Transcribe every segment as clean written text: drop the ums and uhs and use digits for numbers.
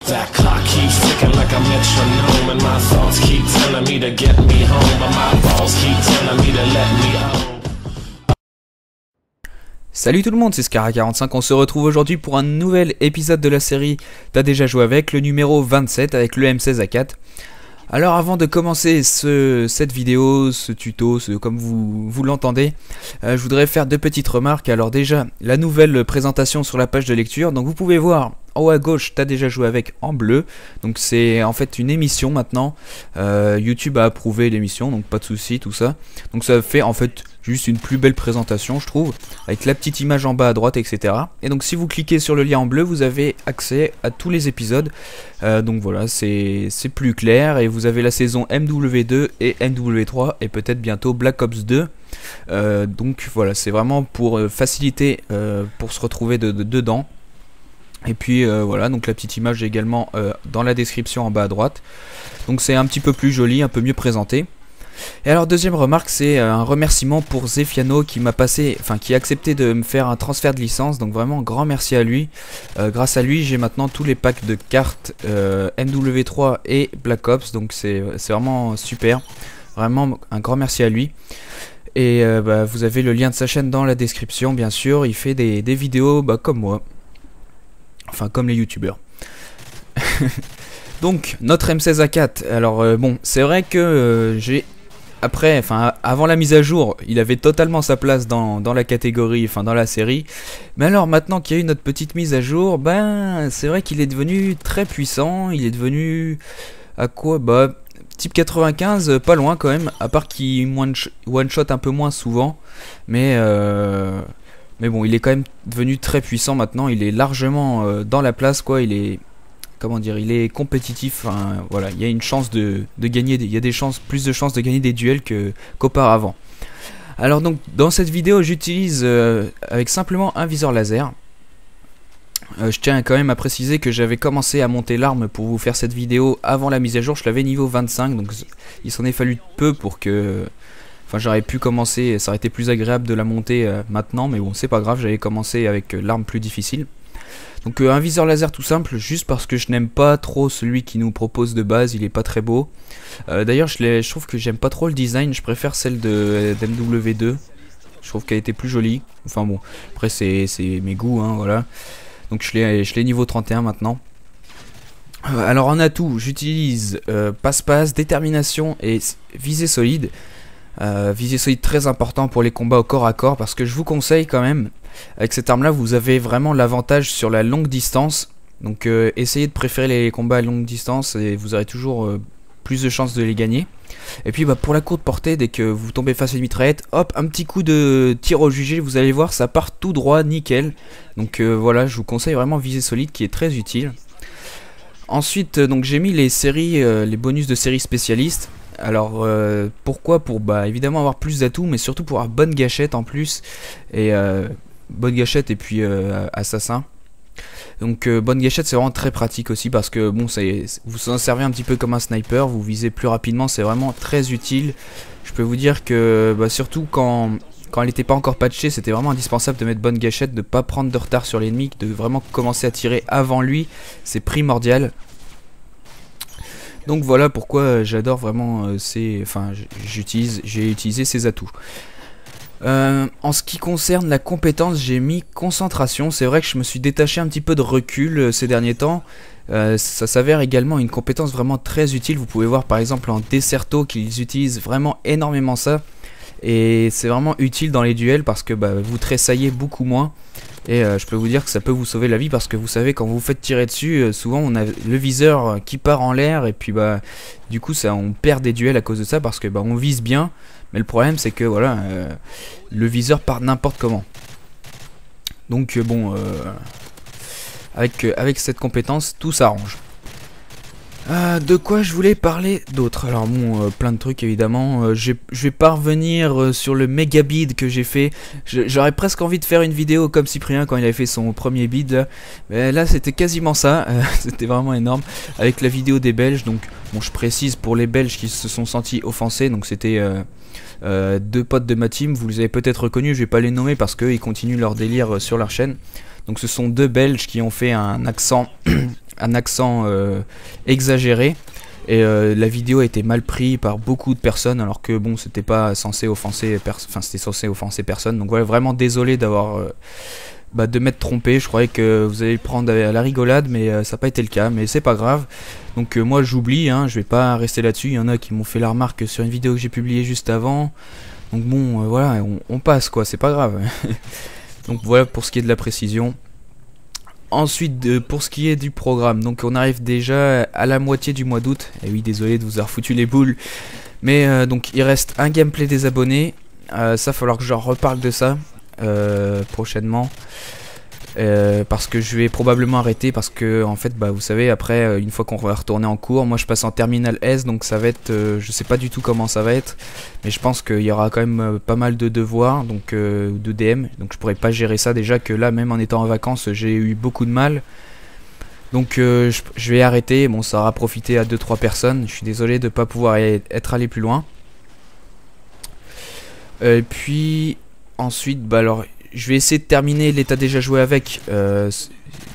That clock keeps ticking like a metronome, and my thoughts keep telling me to get me home, but my balls keep telling me to let me home. Salut tout le monde, c'est Scara45, on se retrouve aujourd'hui pour un nouvel épisode de la série T'as déjà joué avec, le numéro 27 avec le M16A4. Alors avant de commencer cette vidéo, ce tuto, comme vous l'entendez, je voudrais faire deux petites remarques. Alors déjà, la nouvelle présentation sur la page de lecture, donc vous pouvez voir en haut à gauche, T'as déjà joué avec en bleu. Donc c'est en fait une émission maintenant, YouTube a approuvé l'émission, donc pas de souci tout ça. Donc ça fait en fait juste une plus belle présentation je trouve, avec la petite image en bas à droite, etc. Et donc si vous cliquez sur le lien en bleu, vous avez accès à tous les épisodes. Donc voilà, c'est plus clair, et vous avez la saison MW2 et MW3 et peut-être bientôt Black Ops 2. Donc voilà, c'est vraiment pour faciliter, pour se retrouver dedans. Et puis voilà, donc la petite image est également dans la description en bas à droite. Donc c'est un petit peu plus joli, un peu mieux présenté. Et alors deuxième remarque, c'est un remerciement pour Zefiano qui m'a passé, qui a accepté de me faire un transfert de licence. Donc vraiment grand merci à lui. Grâce à lui, j'ai maintenant tous les packs de cartes MW3 et Black Ops. Donc c'est vraiment super. Vraiment un grand merci à lui. Et vous avez le lien de sa chaîne dans la description, bien sûr. Il fait des vidéos comme moi. Enfin comme les youtubeurs. Donc notre M16A4. Alors bon, c'est vrai que avant la mise à jour, il avait totalement sa place dans la catégorie, dans la série. Mais alors maintenant qu'il y a eu notre petite mise à jour, c'est vrai qu'il est devenu très puissant. Il est devenu à quoi? Type 95, pas loin quand même, à part qu'il one-shot un peu moins souvent. Mais bon, il est quand même devenu très puissant maintenant. Il est largement dans la place, quoi. Il est... Comment dire, il est compétitif, voilà, il y a une chance de gagner, il y a plus de chances de gagner des duels qu'auparavant. Alors donc dans cette vidéo j'utilise avec simplement un viseur laser. Je tiens quand même à préciser que j'avais commencé à monter l'arme pour vous faire cette vidéo avant la mise à jour, je l'avais niveau 25, donc il s'en est fallu peu pour que... j'aurais pu commencer, ça aurait été plus agréable de la monter maintenant, mais bon c'est pas grave, j'avais commencé avec l'arme plus difficile. Donc un viseur laser tout simple, juste parce que je n'aime pas trop celui qui nous propose de base, il est pas très beau. D'ailleurs je trouve que j'aime pas trop le design, je préfère celle de MW2. Je trouve qu'elle était plus jolie. Enfin bon, après c'est mes goûts, voilà. Donc je l'ai niveau 31 maintenant. Alors en atout, j'utilise passe-passe, détermination et visée solide. Visée solide très important pour les combats au corps à corps, parce que je vous conseille quand même, avec cette arme là vous avez vraiment l'avantage sur la longue distance. Donc essayez de préférer les combats à longue distance et vous aurez toujours plus de chances de les gagner. Et puis pour la courte portée, dès que vous tombez face à une mitraillette, hop, un petit coup de tir au jugé, vous allez voir, ça part tout droit, nickel. Donc voilà, je vous conseille vraiment visée solide qui est très utile. Ensuite donc j'ai mis les séries, les bonus de séries spécialistes. Alors pourquoi? Pour évidemment avoir plus d'atouts, mais surtout pour avoir bonne gâchette en plus. Et bonne gâchette et puis assassin. Donc bonne gâchette c'est vraiment très pratique aussi, parce que bon, vous en servez un petit peu comme un sniper, vous visez plus rapidement, c'est vraiment très utile. Je peux vous dire que surtout quand elle n'était pas encore patchée, c'était vraiment indispensable de mettre bonne gâchette, de ne pas prendre de retard sur l'ennemi, de vraiment commencer à tirer avant lui, c'est primordial. Donc voilà pourquoi j'adore vraiment j'ai utilisé ces atouts. En ce qui concerne la compétence, j'ai mis concentration. C'est vrai que je me suis détaché un petit peu de recul ces derniers temps. Ça s'avère également une compétence vraiment très utile. Vous pouvez voir par exemple en Desserto qu'ils utilisent vraiment énormément ça. Et c'est vraiment utile dans les duels parce que vous tressaillez beaucoup moins. Et je peux vous dire que ça peut vous sauver la vie, parce que vous savez, quand vous vous faites tirer dessus, souvent on a le viseur qui part en l'air, et puis du coup on perd des duels à cause de ça, parce que on vise bien, mais le problème c'est que voilà, le viseur part n'importe comment. Donc bon, avec cette compétence tout s'arrange. De quoi je voulais parler d'autre? Alors bon, plein de trucs évidemment. Je vais pas revenir sur le méga bid que j'ai fait. J'aurais presque envie de faire une vidéo comme Cyprien quand il avait fait son premier bid là. Mais là c'était quasiment ça, c'était vraiment énorme. Avec la vidéo des Belges, donc bon, je précise pour les Belges qui se sont sentis offensés, donc c'était deux potes de ma team. Vous les avez peut-être reconnus, je vais pas les nommer parce qu'ils continuent leur délire sur leur chaîne. Donc ce sont deux Belges qui ont fait un accent un accent exagéré. Et la vidéo a été mal prise par beaucoup de personnes, alors que bon, c'était pas censé offenser, c'était censé offenser personne. Donc voilà, vraiment désolé d'avoir de m'être trompé. Je croyais que vous allez le prendre à la rigolade, mais ça n'a pas été le cas. Mais c'est pas grave. Donc moi j'oublie, hein, je vais pas rester là-dessus. Il y en a qui m'ont fait la remarque sur une vidéo que j'ai publiée juste avant. Donc bon, voilà, on passe quoi, c'est pas grave. Donc voilà pour ce qui est de la précision. Ensuite, pour ce qui est du programme, donc on arrive déjà à la moitié du mois d'août. Et oui, désolé de vous avoir foutu les boules. Mais donc il reste un gameplay des abonnés. Ça, va falloir que je reparle de ça prochainement. Parce que je vais probablement arrêter parce que en fait vous savez après une fois qu'on va retourner en cours, moi je passe en terminale S, donc ça va être je sais pas du tout comment ça va être, mais je pense qu'il y aura quand même pas mal de devoirs, donc de DM, donc je pourrais pas gérer ça, déjà que là même en étant en vacances j'ai eu beaucoup de mal, donc je vais arrêter. Bon, ça aura profité à 2-3 personnes, je suis désolé de pas pouvoir être allé plus loin. Et puis ensuite alors je vais essayer de terminer l'état déjà joué avec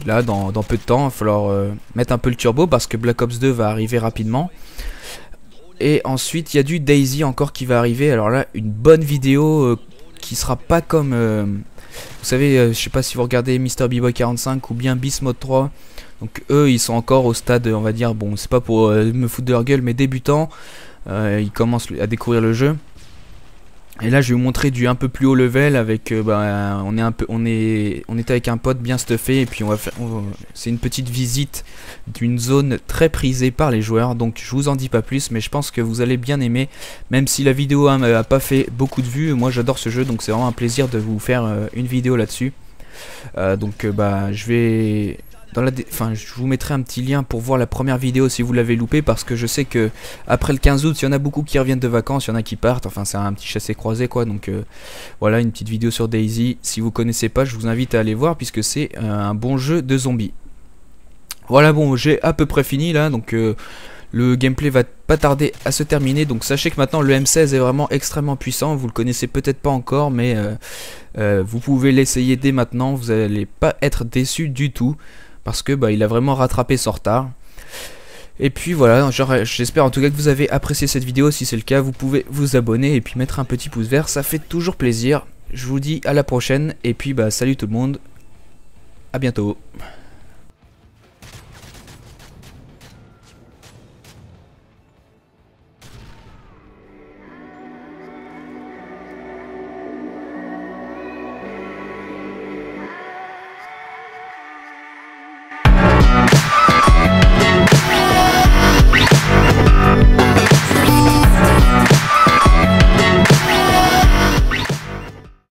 là dans peu de temps. Il va falloir mettre un peu le turbo parce que Black Ops 2 va arriver rapidement. Et ensuite il y a du Daisy encore qui va arriver. Alors là une bonne vidéo qui sera pas comme vous savez, je sais pas si vous regardez Mr B-Boy 45 ou bien Beast Mode 3. Donc eux ils sont encore au stade, on va dire, bon c'est pas pour me foutre de leur gueule, mais débutants. Ils commencent à découvrir le jeu. Et là je vais vous montrer du un peu plus haut level avec on est avec un pote bien stuffé, et puis on va faire c'est une petite visite d'une zone très prisée par les joueurs, donc je vous en dis pas plus, mais je pense que vous allez bien aimer, même si la vidéo a pas fait beaucoup de vues. Moi j'adore ce jeu, donc c'est vraiment un plaisir de vous faire une vidéo là-dessus. Je vais je vous mettrai un petit lien pour voir la première vidéo si vous l'avez loupé, parce que je sais que après le 15 août, il y en a beaucoup qui reviennent de vacances, il y en a qui partent, enfin c'est un petit chassé-croisé quoi, donc voilà une petite vidéo sur Daisy. Si vous connaissez pas, je vous invite à aller voir puisque c'est un bon jeu de zombies. Voilà, bon, j'ai à peu près fini là, donc le gameplay va pas tarder à se terminer, donc sachez que maintenant le M16 est vraiment extrêmement puissant, vous le connaissez peut-être pas encore, mais vous pouvez l'essayer dès maintenant, vous n'allez pas être déçu du tout. Parce que il a vraiment rattrapé son retard. Et puis voilà, j'espère en tout cas que vous avez apprécié cette vidéo. Si c'est le cas, vous pouvez vous abonner et puis mettre un petit pouce vert, ça fait toujours plaisir. Je vous dis à la prochaine, et puis salut tout le monde, à bientôt.